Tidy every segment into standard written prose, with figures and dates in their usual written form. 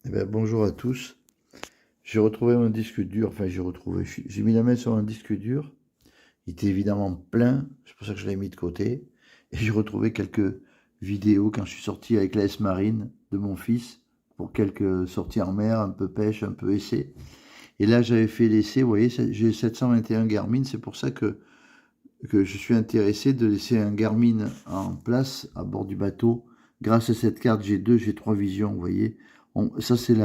Eh ben, bonjour à tous. J'ai retrouvé mon disque dur, j'ai mis la main sur un disque dur. Il était évidemment plein, c'est pour ça que je l'ai mis de côté. Et j'ai retrouvé quelques vidéos quand je suis sorti avec la S-Marine de mon fils pour quelques sorties en mer, un peu pêche, un peu essai. Et là, j'avais fait l'essai, vous voyez, j'ai 721 Garmin, c'est pour ça que je suis intéressé de laisser un Garmin en place à bord du bateau. Grâce à cette carte G2, G3 Vision, vous voyez. Ça, c'est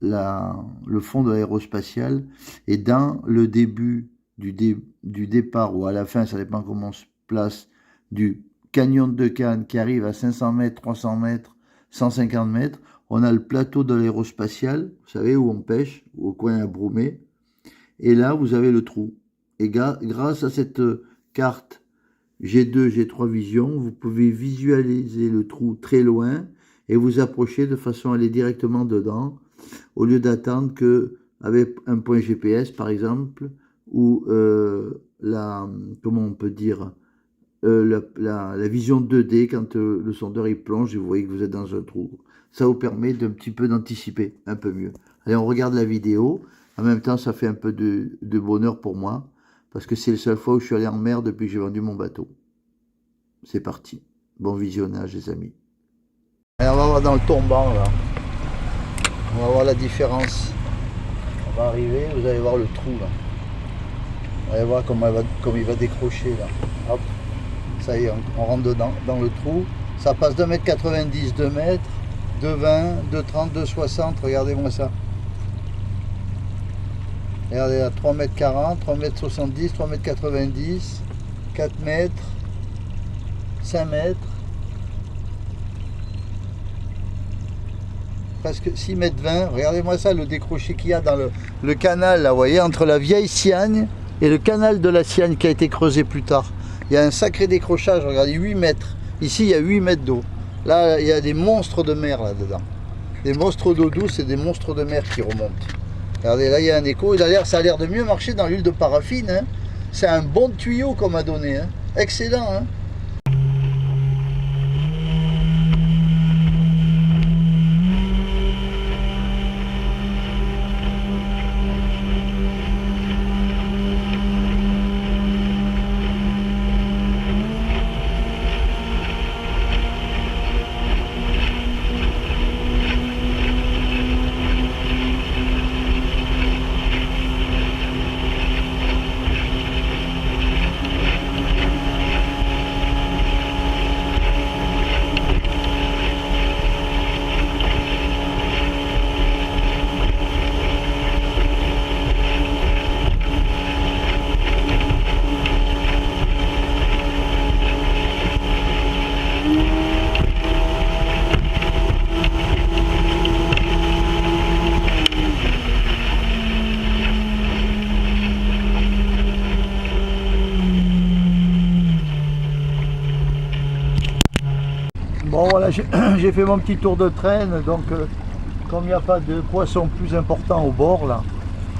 le fond de l'aérospatiale. Et dans le début du départ ou à la fin, ça dépend comment on se place, du canyon de Cannes qui arrive à 500 mètres, 300 mètres, 150 mètres, on a le plateau de l'aérospatiale, vous savez, où on pêche, au coin à Broumet. Et là, vous avez le trou. Et grâce à cette carte G2, G3 Vision, vous pouvez visualiser le trou très loin et vous approcher de façon à aller directement dedans, au lieu d'attendre que, avec un point GPS par exemple, ou comment on peut dire, la vision 2D quand le sondeur il plonge et vous voyez que vous êtes dans un trou. Ça vous permet d'un petit peu d'anticiper un peu mieux. Allez, on regarde la vidéo. En même temps, ça fait un peu de bonheur pour moi, parce que c'est la seule fois où je suis allé en mer depuis que j'ai vendu mon bateau. C'est parti. Bon visionnage, les amis. Allez, on va voir dans le tombant, là. On va voir la différence. On va arriver, vous allez voir le trou, là. Vous allez voir comme il va décrocher, là. Hop. Ça y est, on rentre dedans, dans le trou. Ça passe 2,90 m, 2 mètres, 2,20 m, 2,30 m, 2,60 m. Regardez-moi ça. Regardez là, 3,40 m, 3,70 m, 3,90 m, 4 mètres, 5 mètres, presque 6,20 m. Regardez-moi ça, le décroché qu'il y a dans le canal, là, vous voyez, entre la vieille Siagne et le canal de la Siagne qui a été creusé plus tard. Il y a un sacré décrochage, regardez, 8 mètres. Ici, il y a 8 mètres d'eau. Là, il y a des monstres de mer là-dedans. Des monstres d'eau douce et des monstres de mer qui remontent. Regardez, là, il y a un écho. Ça a l'air de mieux marcher dans l'huile de paraffine. Hein. C'est un bon tuyau qu'on m'a donné. Hein. Excellent. Hein. Bon voilà, j'ai fait mon petit tour de traîne, donc comme il n'y a pas de poisson plus important au bord là,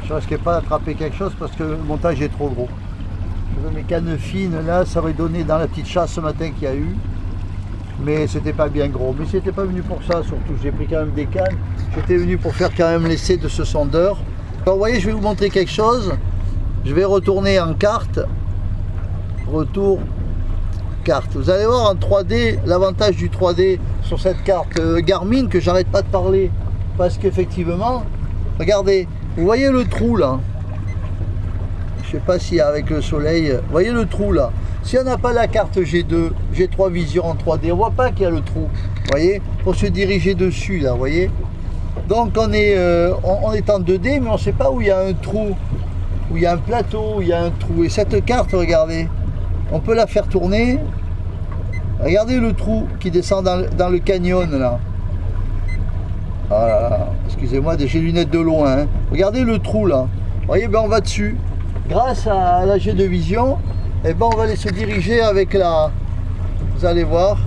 je ne risquais pas d'attraper quelque chose parce que le montage est trop gros. Je veux mes cannes fines là, ça aurait donné dans la petite chasse ce matin qu'il y a eu, mais c'était pas bien gros. Mais c'était pas venu pour ça, surtout j'ai pris quand même des cannes, j'étais venu pour faire quand même l'essai de ce sondeur. Alors, vous voyez, je vais vous montrer quelque chose, je vais retourner en carte, retour. Carte. Vous allez voir en 3D, l'avantage du 3D sur cette carte Garmin que j'arrête pas de parler parce qu'effectivement, regardez, vous voyez le trou là, je sais pas si avec le soleil, vous voyez le trou là, si on n'a pas la carte G2, G3 Vision en 3D, on voit pas qu'il y a le trou, vous voyez, pour se diriger dessus là, vous voyez, donc on est en 2D mais on sait pas où il y a un trou, où il y a un plateau, où il y a un trou, et cette carte, regardez, on peut la faire tourner. Regardez le trou qui descend dans le canyon là. Ah, excusez-moi, j'ai lunettes de loin. Hein. Regardez le trou là. Vous voyez, ben on va dessus. Grâce à la G2 Vision, eh ben on va aller se diriger avec la. Vous allez voir.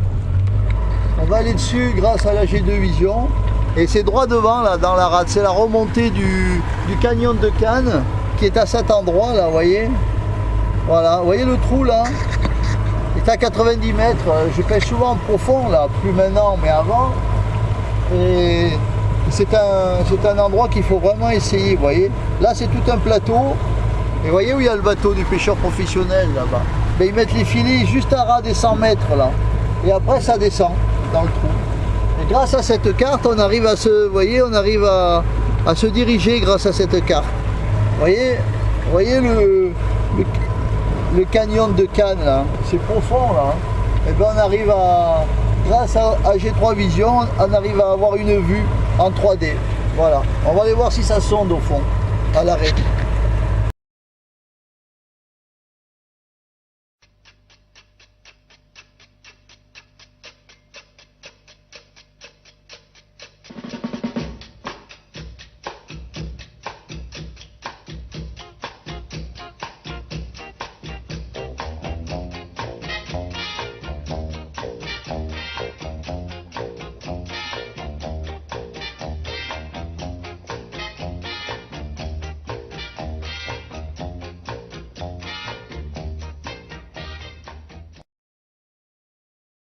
On va aller dessus grâce à la G2 Vision. Et c'est droit devant là dans la rade. C'est la remontée du canyon de Cannes qui est à cet endroit là, vous voyez. Voilà, vous voyez le trou là, il est à 90 mètres, je pêche souvent en profond là, plus maintenant mais avant, et c'est un endroit qu'il faut vraiment essayer, vous voyez. Là, c'est tout un plateau. Et vous voyez où il y a le bateau du pêcheur professionnel, là-bas. Ben, ils mettent les filets juste à ras des 100 mètres, là. Et après, ça descend dans le trou. Et grâce à cette carte, on arrive à se, vous voyez, on arrive à se diriger grâce à cette carte. Vous voyez le canyon de Cannes, là. C'est profond, là. Et ben, on arrive à, grâce à G3 Vision, on arrive à avoir une vue en 3D. Voilà. On va aller voir si ça sonde au fond, à l'arrêt.